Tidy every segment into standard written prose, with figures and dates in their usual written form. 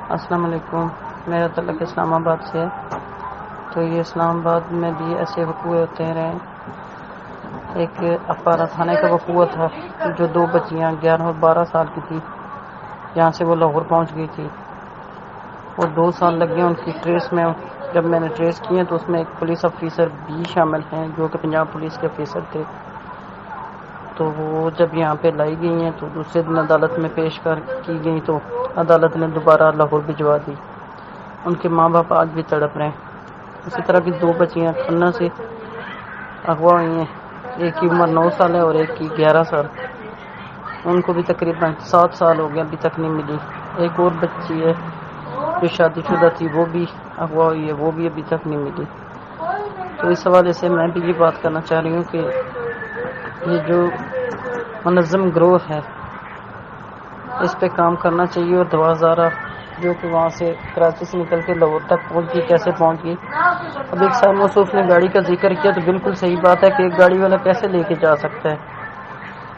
السلام علیکم. میرا تعلق اسلام آباد سے ہے. تو یہ اسلام آباد میں بھی ایسے وقوع ہوتے رہے. ایک اپارا تھانے کا وقوع تھا جو 2 بچیاں 11 اور 12 سال کی تھی. یہاں سے وہ لاہور پہنچ گئی تھی اور 2 سال لگ گئے ان کی ٹریس میں. جب میں نے ٹریس کیے تو اس میں ایک پولیس افیسر بھی شامل ہیں جو کہ پنجاب پولیس کے افیسر تھے. تو وہ جب یہاں پہ لائی گئی ہیں تو دوسرے دن عدالت میں پیش کی گئی تو عدالت نے دوبارہ لاہور بھجوا دی. ان کے ماں باپ آج بھی تڑپ رہے ہیں. اسی طرح کی 2 بچیاں کھنہ سے اغوا ہوئی ہیں. ایک کی عمر 9 سال ہے اور ایک کی 11 سال. ان کو بھی تقریباً 7 سال ہو گئے ابھی تک نہیں ملی. ایک اور بچی ہے جو شادی شدہ تھی وہ بھی اغوا ہوئی ہے, وہ بھی ابھی تک نہیں ملی. تو اس حوالے سے میں بھی یہ بات کرنا چاہ رہی ہوں کہ یہ جو منظم گروہ ہے اس پہ کام کرنا چاہیے. اور 2011 جو کہ وہاں سے کراچی سے نکل کے لاہور تک پہنچ گئی, کیسے پہنچ گئی. اب ایک سال موصوف نے گاڑی کا ذکر کیا تو بالکل صحیح بات ہے کہ ایک گاڑی والا کیسے لے کے جا سکتا ہے.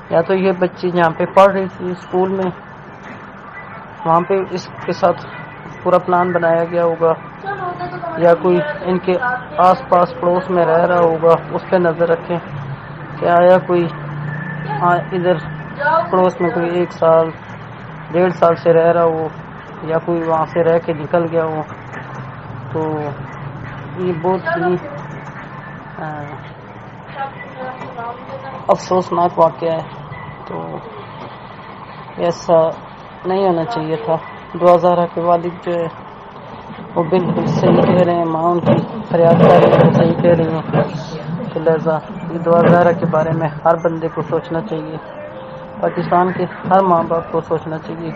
یا تو یہ بچی جہاں پہ پڑھ رہی تھی اسکول میں وہاں پہ اس کے ساتھ پورا پلان بنایا گیا ہوگا, یا کوئی ان کے آس پاس پڑوس میں رہ رہا ہوگا. اس پہ نظر رکھیں کہ آیا کوئی ادھر پڑوس میں کوئی 1 سال 1.5 سال سے رہ رہا ہو یا کوئی وہاں سے رہ کے نکل گیا ہو. تو یہ بہت ہی افسوسناک واقعہ ہے. تو ایسا نہیں ہونا چاہیے تھا. 2011 کے والد جو ہے وہ بالکل صحیح کہہ رہے ہیں, ماں ان کی فریاد کر رہی ہے وہ صحیح کہہ رہی ہیں. تو لہذا یہ 2011 کے بارے میں ہر بندے کو سوچنا چاہیے, پاکستان کے ہر ماں باپ کو سوچنا چاہیے,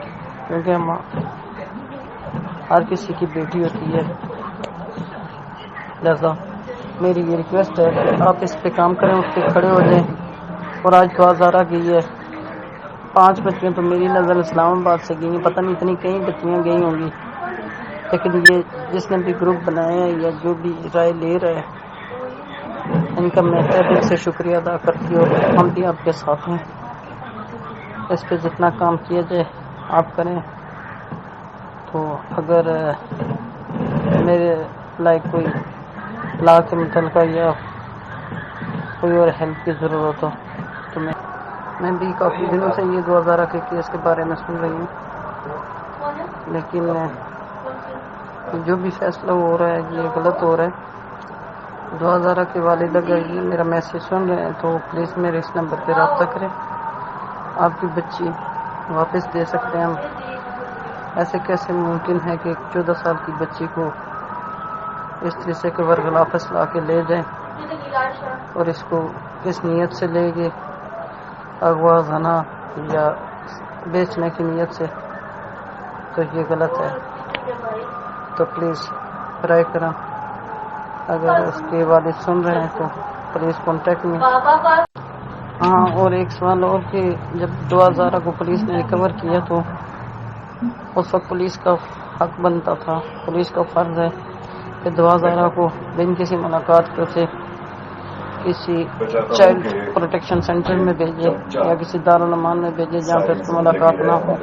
کیونکہ ماں ہر کسی کی بیٹی ہوتی ہے. لہذا میری یہ ریکویسٹ ہے کہ آپ اس پہ کام کریں, اٹھ کے کھڑے ہو جائیں. اور آج 2011 گئی ہے, 5 بچیاں تو میری نظر اسلام آباد سے گئی ہیں, پتہ نہیں اتنی کئی بچیاں گئی ہوں گی. لیکن یہ جس نے بھی گروپ بنایا ہے یا جو بھی رائے لے رہا ہے ان کا میں دل سے شکریہ ادا کرتی ہوں. ہم بھی آپ کے ساتھ ہیں. اس پہ جتنا کام کیا جائے آپ کریں. تو اگر میرے لائک کوئی لا کے متعلقہ یا کوئی اور ہیلپ کی ضرورت ہو تو میں بھی کافی دنوں سے یہ 2011 کے کیس کے بارے میں سن رہی ہوں. لیکن جو بھی فیصلہ ہو رہا ہے یہ غلط ہو رہا ہے. 2011 کے والد اگر یہ میرا میسیج سن رہے ہیں تو پلیز میرے اس نمبر پہ رابطہ کریں. آپ کی بچی واپس دے سکتے ہیں ہم. ایسے کیسے ممکن ہے کہ 14 سال کی بچی کو اس طریقے کے ورغلافس لا کے لے جائیں اور اس کو کس نیت سے لے گئے, اغوا زنا یا بیچنے کی نیت سے, تو یہ غلط ہے. تو پلیز ٹرائی کریں. اگر اس کے والد سن رہے ہیں تو پلیز کانٹیکٹ میں. ہاں, اور ایک سوال اور کہ جب 2011 کو پولیس نے ریکور کیا تو اس وقت پولیس کا حق بنتا تھا, پولیس کا فرض ہے کہ 2011 کو بن کسی ملاقات کے اسے کسی چائلڈ پروٹیکشن سینٹر میں بھیجے یا کسی دارالمان میں بھیجے جہاں پہ اس کی ملاقات نہ ہو,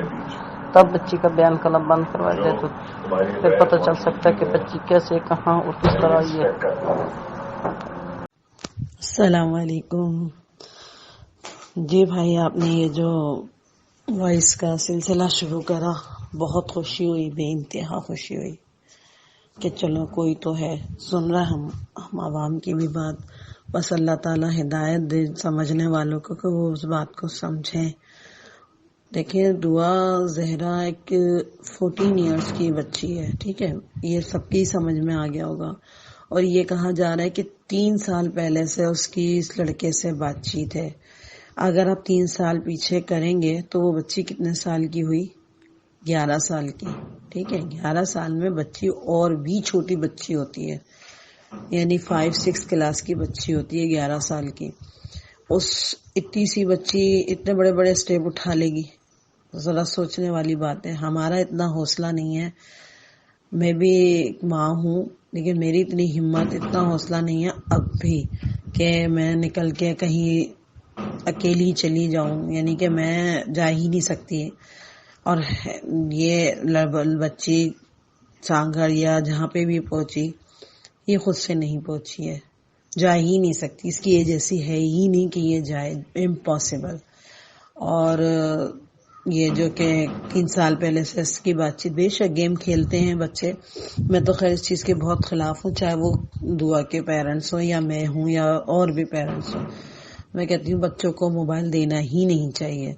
تب بچی کا بیان کلام بند کروایا جائے. تو پھر پتہ چل سکتا ہے کہ بچی کیسے, کہاں اور کس طرح آئی ہے. السلام علیکم. جی بھائی, آپ نے یہ جو وائس کا سلسلہ شروع کرا بہت خوشی ہوئی, بے انتہا خوشی ہوئی کہ چلو کوئی تو ہے سن رہا ہم عوام کی بھی بات. بس اللہ تعالیٰ ہدایت دے سمجھنے والوں کو کہ وہ اس بات کو سمجھیں. دیکھیں, دعا زہرا ایک 14 ایئرس کی بچی ہے, ٹھیک ہے, یہ سب کی سمجھ میں آ گیا ہوگا. اور یہ کہا جا رہا ہے کہ 3 سال پہلے سے اس کی اس لڑکے سے بات چیت ہے. اگر آپ 3 سال پیچھے کریں گے تو وہ بچی کتنے سال کی ہوئی؟ 11 سال کی. ٹھیک ہے, 11 سال میں بچی اور بھی چھوٹی بچی ہوتی ہے, یعنی 5-6 کلاس کی بچی ہوتی ہے 11 سال کی. اس اتنی سی بچی اتنے بڑے بڑے اسٹیپ اٹھا لے گی, ذرا سوچنے والی بات ہے. ہمارا اتنا حوصلہ نہیں ہے, میں بھی ایک ماں ہوں لیکن میری اتنی ہمت اتنا حوصلہ نہیں ہے اب بھی کہ میں نکل کے کہیں اکیلی چلی جاؤں, یعنی کہ میں جا ہی نہیں سکتی. اور یہ بچی سانگھر یا جہاں پہ بھی پہنچی یہ خود سے نہیں پہنچی ہے، جا ہی نہیں سکتی، اس کی ایج ایسی ہے ہی نہیں کہ یہ جائے، امپاسبل۔ اور یہ جو کہ 3 سال پہلے سے اس کی بات چیت، بے شک گیم کھیلتے ہیں بچے، میں تو خیر اس چیز کے بہت خلاف ہوں، چاہے وہ دعا کے پیرنٹس ہوں یا میں ہوں یا اور بھی پیرنٹس ہوں، میں کہتی ہوں بچوں کو موبائل دینا ہی نہیں چاہیے۔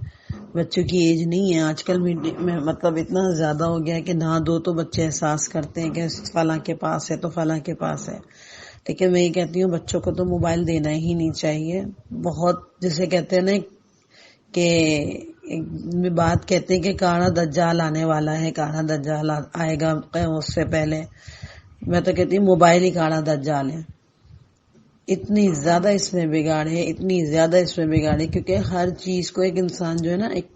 بچوں کی ایج نہیں ہے، آج کل میں مطلب اتنا زیادہ ہو گیا ہے کہ نہ دو تو بچے احساس کرتے ہیں کہ فلاں کے پاس ہے تو فلاں کے پاس ہے، لیکن میں یہ کہتی ہوں بچوں کو تو موبائل دینا ہی نہیں چاہیے۔ بہت جسے کہتے ہیں نا کہ بات کہتے ہیں کہ کانا دجال آنے والا ہے، کانا دجال آئے گا اس سے پہلے، میں تو کہتی ہوں موبائل ہی کانا دجال ہے۔ اتنی زیادہ اس میں بگاڑے، اتنی زیادہ اس میں بگاڑے، کیونکہ ہر چیز کو ایک انسان جو ہے نا ایک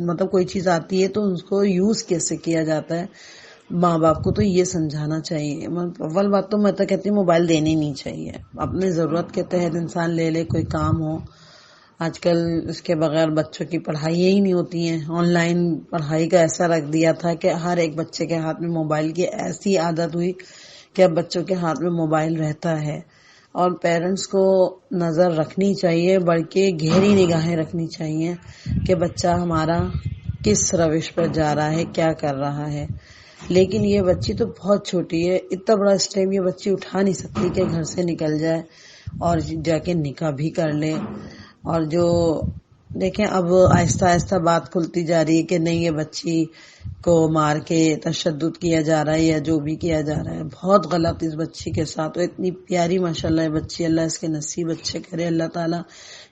مطلب کوئی چیز آتی ہے تو اس کو یوز کیسے کیا جاتا ہے، ماں باپ کو تو یہ سمجھانا چاہیے۔ اول بات تو میں تو کہتی ہوں موبائل دینے نہیں چاہیے، اپنے ضرورت کے تحت انسان لے لے، کوئی کام ہو۔ آج کل اس کے بغیر بچوں کی پڑھائی ہی نہیں ہوتی ہیں، آن لائن پڑھائی کا ایسا رکھ دیا تھا کہ ہر ایک بچے کے ہاتھ میں موبائل کی ایسی عادت ہوئی کہ اب بچوں کے ہاتھ میں موبائل رہتا ہے۔ اور پیرنٹس کو نظر رکھنی چاہیے، بلکہ گہری نگاہیں رکھنی چاہیے کہ بچہ ہمارا کس روش پر جا رہا ہے، کیا کر رہا ہے۔ لیکن یہ بچی تو بہت چھوٹی ہے، اتنا بڑا اسٹیپ یہ بچی اٹھا نہیں سکتی کہ گھر سے نکل جائے اور جا کے نکاح بھی کر لے۔ اور جو دیکھیں اب آہستہ آہستہ بات کھلتی جا رہی ہے کہ نہیں یہ بچی کو مار کے تشدد کیا جا رہا ہے یا جو بھی کیا جا رہا ہے، بہت غلط اس بچی کے ساتھ۔ وہ اتنی پیاری ماشاءاللہ ہے بچی، اللہ اس کے نصیب اچھے کرے، اللہ تعالیٰ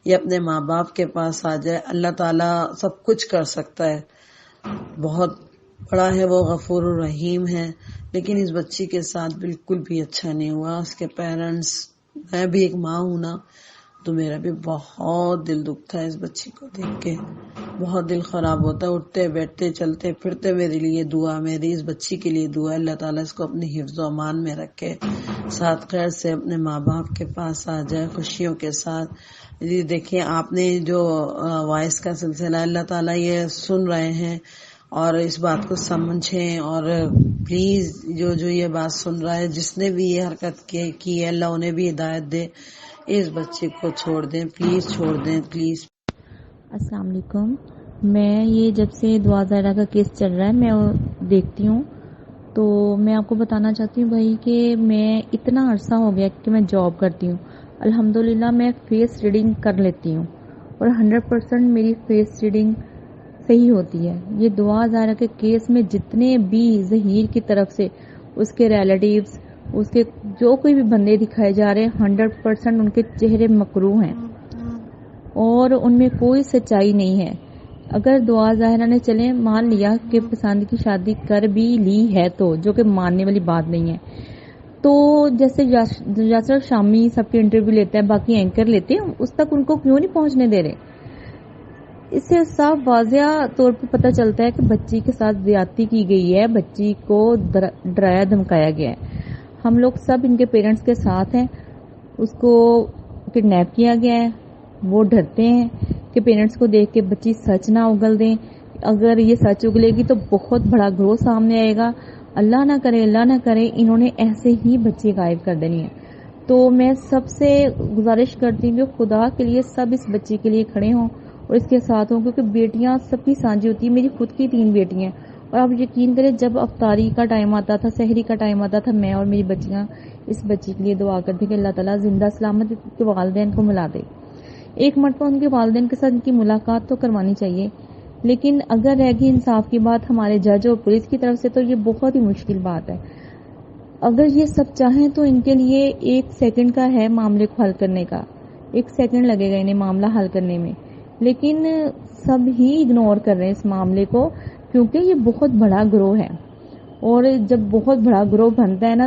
یہ اپنے ماں باپ کے پاس آ جائے، اللہ تعالیٰ سب کچھ کر سکتا ہے، بہت بڑا ہے وہ، غفور الرحیم ہے۔ لیکن اس بچی کے ساتھ بالکل بھی اچھا نہیں ہوا۔ اس کے پیرنٹس، میں بھی ایک ماں ہوں نا تو میرا بھی بہت دل دکھتا ہے اس بچی کو دیکھ کے، بہت دل خراب ہوتا ہے۔ اٹھتے بیٹھتے چلتے پھرتے میرے لیے دعا، میری اس بچی کے لیے دعا، اللہ تعالیٰ اس کو اپنی حفظ و امان میں رکھے، ساتھ خیر سے اپنے ماں باپ کے پاس آ جائے خوشیوں کے ساتھ۔ جی دیکھیں آپ نے جو وائس کا سلسلہ، اللہ تعالیٰ یہ سن رہے ہیں اور اس بات کو سمجھیں، اور پلیز جو یہ بات سن رہا ہے، جس نے بھی یہ حرکت کی ہے، اللہ انہیں بھی ہدایت دے، اس بچے کو چھوڑ دیں، پلیز چھوڑ دیں، پلیز۔ السلام علیکم۔ میں یہ جب سے دعا زہرا کا کیس چل رہا ہے میں دیکھتی ہوں، تو میں آپ کو بتانا چاہتی ہوں بھائی کہ میں اتنا عرصہ ہو گیا کہ میں جاب کرتی ہوں، الحمدللہ میں فیس ریڈنگ کر لیتی ہوں اور 100% میری فیس ریڈنگ صحیح ہوتی ہے۔ یہ دعا زہرا کے کیس میں جتنے بھی ظہیر کی طرف سے اس کے ریلیٹیوز، اس کے جو کوئی بھی بندے دکھائے جا رہے ہیں، 100% ان کے چہرے مکروہ ہیں اور ان میں کوئی سچائی نہیں ہے۔ اگر دعا ظاہرہ نے چلے مان لیا کہ پسند کی شادی کر بھی لی ہے، تو جو کہ ماننے والی بات نہیں ہے، تو جیسے یاسر شامی سب کے انٹرویو لیتا ہے، باقی اینکر لیتے ہیں، اس تک ان کو کیوں نہیں پہنچنے دے رہے؟ اس سے صاف واضح طور پہ پتہ چلتا ہے کہ بچی کے ساتھ زیادتی کی گئی ہے، بچی کو ڈرایا دھمکایا گیا ہے۔ ہم لوگ سب ان کے پیرنٹس کے ساتھ ہیں، اس کو کڈنیپ کیا گیا ہے، وہ ڈرتے ہیں کہ پیرنٹس کو دیکھ کے بچی سچ نہ اگل دیں، اگر یہ سچ اگلے گی تو بہت بڑا گروہ سامنے آئے گا، اللہ نہ کرے انہوں نے ایسے ہی بچی غائب کر دینی ہے۔ تو میں سب سے گزارش کرتی ہوں کہ خدا کے لیے سب اس بچی کے لیے کھڑے ہوں اور اس کے ساتھ ہوں، کیونکہ بیٹیاں سب کی سانجھی ہوتی ہیں، میری خود کی 3 بیٹیاں، اور آپ یقین کریں جب افطاری کا ٹائم آتا تھا، سحری کا ٹائم آتا تھا، میں اور میری بچیاں اس بچی کے لیے دعا کرتی کہ اللہ تعالیٰ زندہ سلامت کے والدین کو ملا دے۔ ایک مرتبہ ان کے والدین کے ساتھ ان کی ملاقات تو کروانی چاہیے، لیکن اگر رہ گئی انصاف کی بات ہمارے جج اور پولیس کی طرف سے تو یہ بہت ہی مشکل بات ہے۔ اگر یہ سب چاہیں تو ان کے لیے 1 سیکنڈ کا ہے معاملے کو حل کرنے کا، 1 سیکنڈ لگے گا انہیں معاملہ حل کرنے میں، لیکن سب ہی اگنور کر رہے ہیں اس معاملے کو، کیونکہ یہ بہت بڑا گروہ ہے، اور جب بہت بڑا گروہ بنتا ہے نا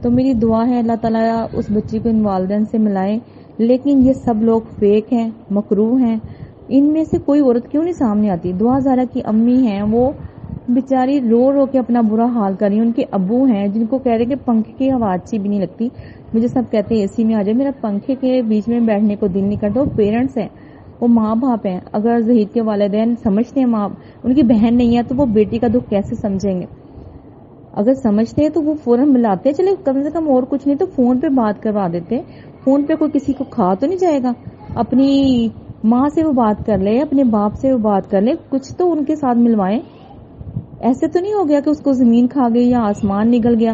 تو میری دعا ہے اللہ تعالیٰ اس بچی کو ان والدین سے ملائے۔ لیکن یہ سب لوگ فیک ہیں، مکروہ ہیں، ان میں سے کوئی عورت کیوں نہیں سامنے آتی؟ دعا زہرا کی امی ہیں، وہ بیچاری رو کے اپنا برا حال کر رہی ہیں، ان کے ابو ہیں جن کو کہہ رہے کہ پنکھے کی ہوا اچھی بھی نہیں لگتی، مجھے سب کہتے ہیں اے سی میں آ جائے، میرا پنکھے کے بیچ میں بیٹھنے کو دل نہیں کرتا، وہ پیرنٹس ہیں وہ ماں باپ ہیں. اگر ظہیر کے والدین سمجھتے ہیں ماں ان کی بہن نہیں ہے تو وہ بیٹی کا دکھ کیسے سمجھیں گے؟ اگر سمجھتے ہیں تو وہ فوراً ملاتے، چلے کم سے کم اور کچھ نہیں تو فون پہ بات کروا دیتے. فون پہ کوئی کسی کو کھا تو نہیں جائے گا. اپنی ماں سے وہ بات کر لے، اپنے باپ سے وہ بات کر لے، کچھ تو ان کے ساتھ ملوائیں. ایسے تو نہیں ہو گیا کہ اس کو زمین کھا گئی یا آسمان نگل گیا.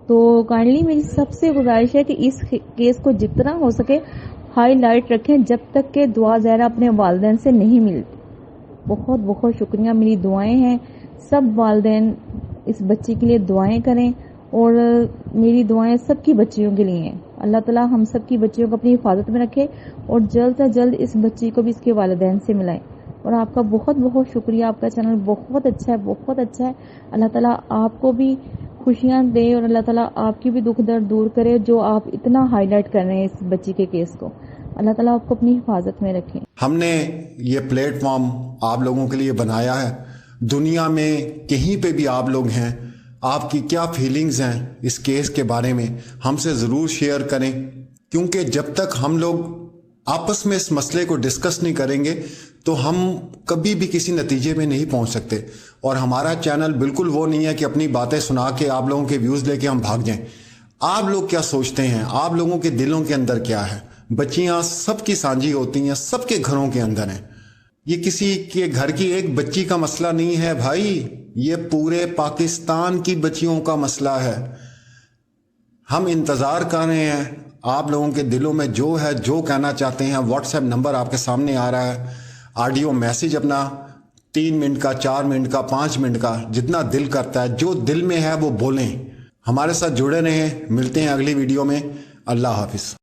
تو کائنڈلی میری سب سے گزارش ہے کہ اس کیس کو جتنا ہو سکے ہائی لائٹ رکھیں جب تک کہ دعا زہرا اپنے والدین سے نہیں ملتی. بہت بہت شکریہ. میری دعائیں ہیں، سب والدین اس بچی کے لیے دعائیں کریں، اور میری دعائیں سب کی بچیوں کے لیے ہیں. اللہ تعالیٰ ہم سب کی بچیوں کو اپنی حفاظت میں رکھے اور جلد سے جلد اس بچی کو بھی اس کے والدین سے ملائیں. اور آپ کا بہت بہت شکریہ. آپ کا چینل بہت اچھا ہے، بہت اچھا ہے. اللہ تعالیٰ آپ کو بھی خوشیاں دے اور اللہ تعالیٰ آپ کی بھی دکھ درد دور کرے جو آپ اتنا ہائی لائٹ کر رہے ہیں اس بچی کے کیس کو. اللہ تعالیٰ آپ کو اپنی حفاظت میں رکھیں. ہم نے یہ پلیٹ فارم آپ لوگوں کے لیے بنایا ہے. دنیا میں کہیں پہ بھی آپ لوگ ہیں، آپ کی کیا فیلنگز ہیں اس کیس کے بارے میں ہم سے ضرور شیئر کریں، کیونکہ جب تک ہم لوگ آپس میں اس مسئلے کو ڈسکس نہیں کریں گے تو ہم کبھی بھی کسی نتیجے میں نہیں پہنچ سکتے. اور ہمارا چینل بالکل وہ نہیں ہے کہ اپنی باتیں سنا کے آپ لوگوں کے ویوز لے کے ہم بھاگ جائیں. آپ لوگ کیا سوچتے ہیں، آپ لوگوں کے دلوں کے اندر کیا ہے؟ بچیاں سب کی سانجھی ہوتی ہیں، سب کے گھروں کے اندر ہیں. یہ کسی کے گھر کی ایک بچی کا مسئلہ نہیں ہے بھائی، یہ پورے پاکستان کی بچیوں کا مسئلہ ہے. ہم انتظار کر رہے ہیں آپ لوگوں کے دلوں میں جو ہے، جو کہنا چاہتے ہیں. واٹس ایپ نمبر آپ کے سامنے آ رہا ہے. آڈیو میسج اپنا 3 منٹ کا، 4 منٹ کا، 5 منٹ کا، جتنا دل کرتا ہے، جو دل میں ہے وہ بولیں. ہمارے ساتھ جڑے رہیں. ملتے ہیں اگلی ویڈیو میں. اللہ حافظ.